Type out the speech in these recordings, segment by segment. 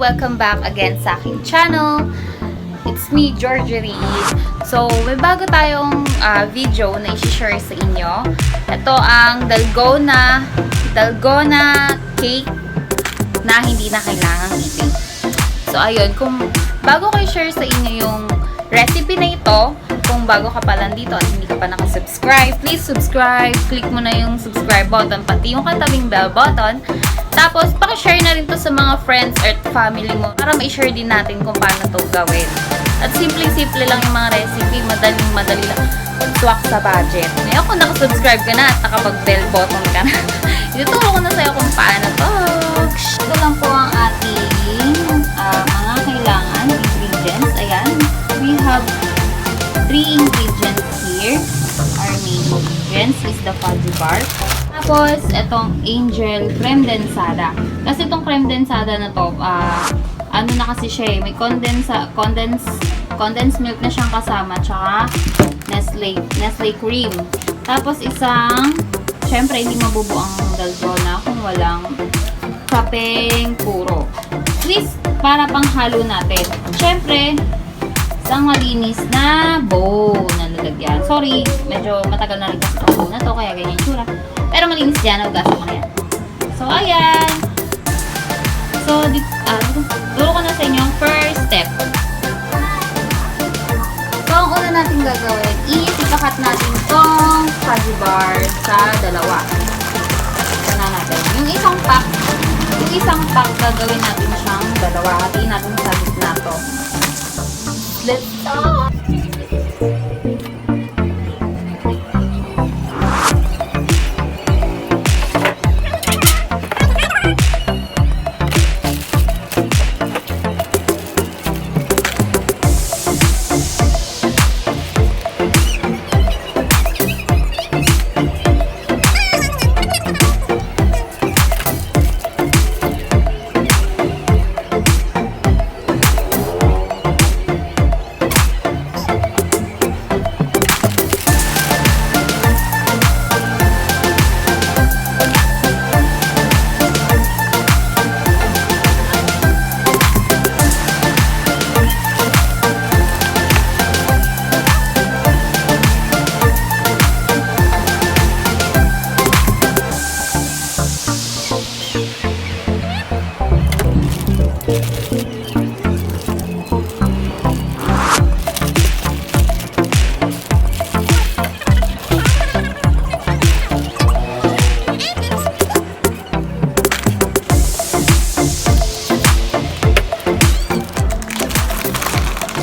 Welcome back again sa aking channel. It's me, Jeorgeryne. So, may bago tayong video na i-share sa inyo. Ito ang Dalgona cake na hindi na kailangang i-bake. So, ayun, kung bago ko i-share sa inyo yung recipe na ito, kung bago ka pa lang dito at hindi ka pa nakasubscribe, please subscribe. Click mo na yung subscribe button, pati yung katabing bell button. Tapos, pakishare na rin to sa mga friends or family mo para ma-share din natin kung paano to gawin. At simple-simple lang yung mga recipe, madaling-madali lang. Swak sa budget. Ngayon, kung nakasubscribe ka na at nakapag-bell button ka na, ituturo ko na sa'yo kung paano to. Ito lang po ang ating mga kailangan, ingredients. Ayan. We have 3 ingredients here. Our main ingredients is the FUDGEE bar. Tapos, itong KREMDENSADA. Kasi itong KREMDENSADA na to, ano na kasi siya eh, may condensed milk na siyang kasama, tsaka Nestle cream. Tapos isang, syempre hindi mabubuo ang Dalgona kung walang kapeng PURO. Please, para pang halo natin. Syempre, isang malinis na bowl na lalagyan. Sorry, medyo matagal na rin kasi itong bowl na to, kaya ganyan yung tsura. Pero malinis dyan, nagasa ko na yan. So, ayan. So, turo ko na sa inyo first step. So, ang una natin gagawin is ipakat natin itong FUDGEE bar sa dalawa. Ito na natin. Yung isang pack gagawin natin siyang dalawa. Hatiin natin sa gitna to. Let's start!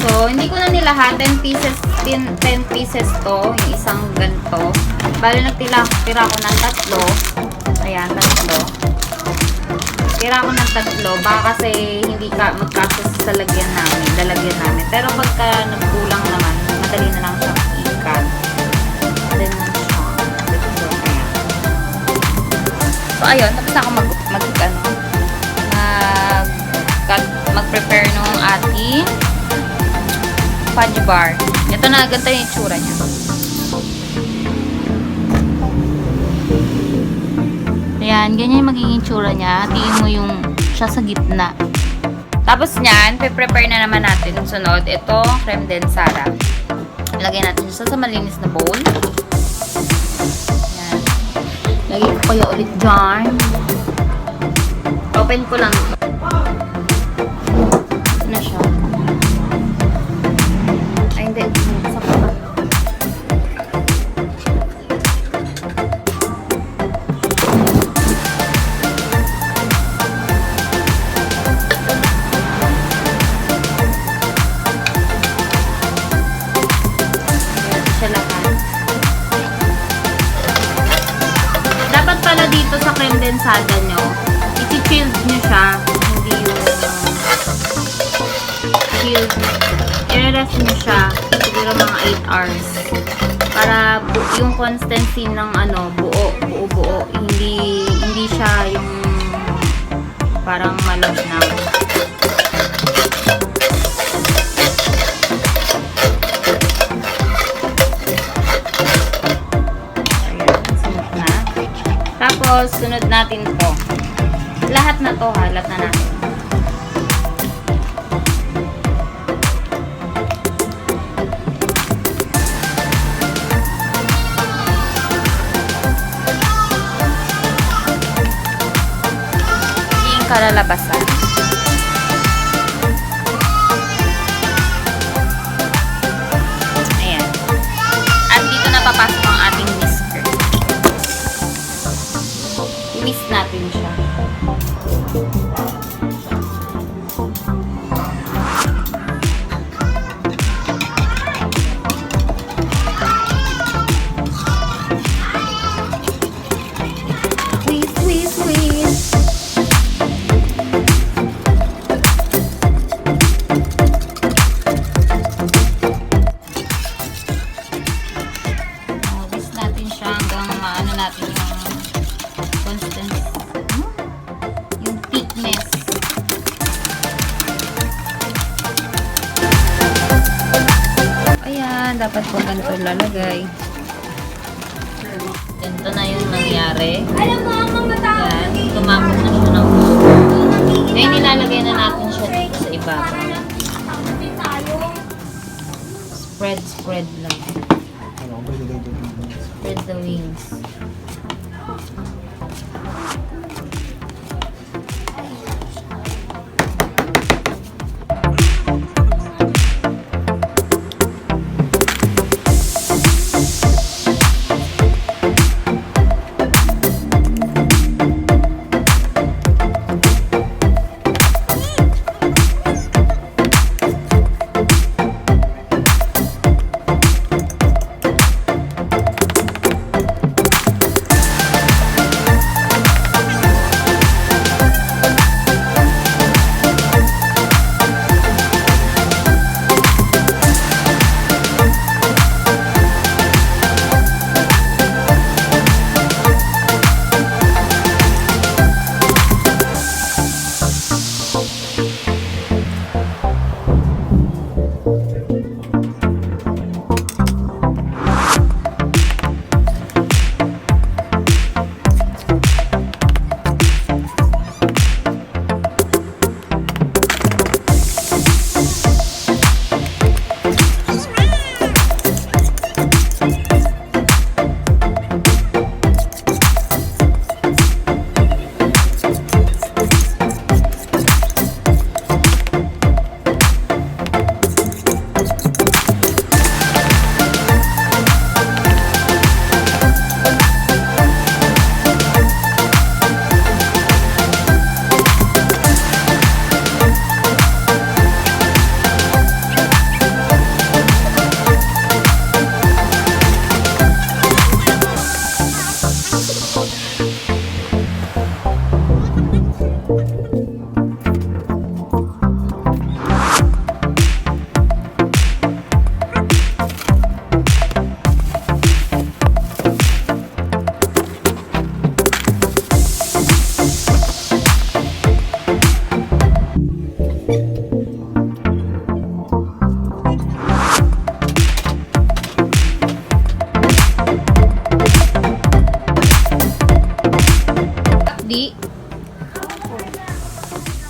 So, hindi ko na nilahat. 10 pieces to. Yung isang ganito. Bali, nagtira ko ng 3. Ayan, 3. Tira ko ng 3. Baka kasi hindi ka magkasos sa lalagyan namin. Pero pagka nagkulang naman, madali na lang siyang ikat. Then, so, ayun. Tapos ako mag-prepare nung ating FUDGEE bar. Ito na, ganito yung itsura niya. Ayan, ganyan yung magiging itsura niya. Hatiin mo yung siya sa gitna. Tapos niyan, prepare na naman natin. Sunod, ito, KREMDENSADA. Lagay natin siya sa malinis na bowl. Ayan. Lagay ko kaya ulit dyan. Open ko lang. Ito na siya. Dapat pala dito sa KREMDENSADA nyo, isi-chilled nyo siya, hindi yung chilled. I-rest nyo siya, siguro mga 8 hours. Para yung consistency ng buo, hindi siya yung parang malabnaw. Tapos, sunod natin to. Lahat na to, lahat na natin. kalalabasan. Ayan. At dito na papasok ang ating whisker. I-whisk natin siya. Dapat po ganito lalagay. Ganito na yung nangyari. Yan, tumapos na siya ng buo. Ngayon nilalagay na natin siya dito sa ibabaw. Spread lang. Spread the wings.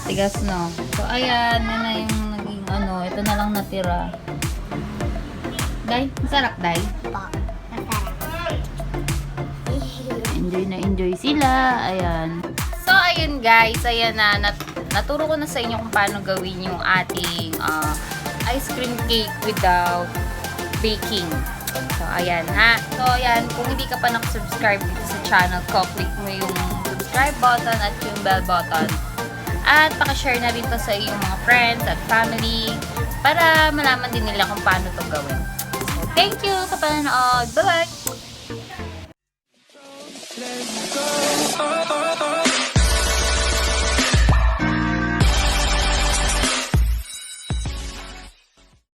Tigas, no? So, ayan. Yan na yung naging ano. Ito na lang natira. Day, masarap, Day? Enjoy na enjoy sila. Ayan. So, ayun guys. Ayan na. Naturo ko na sa inyo kung paano gawin yung ating ice cream cake without baking. So, ayan ha. So, ayan. Kung hindi ka pa nakasubscribe dito sa channel ko, click mo yung subscribe button at yung bell button. At pakishare na rin to sa iyong mga friends at family para malaman din nila kung paano to gawin. So, thank you sa panonood. Bye-bye!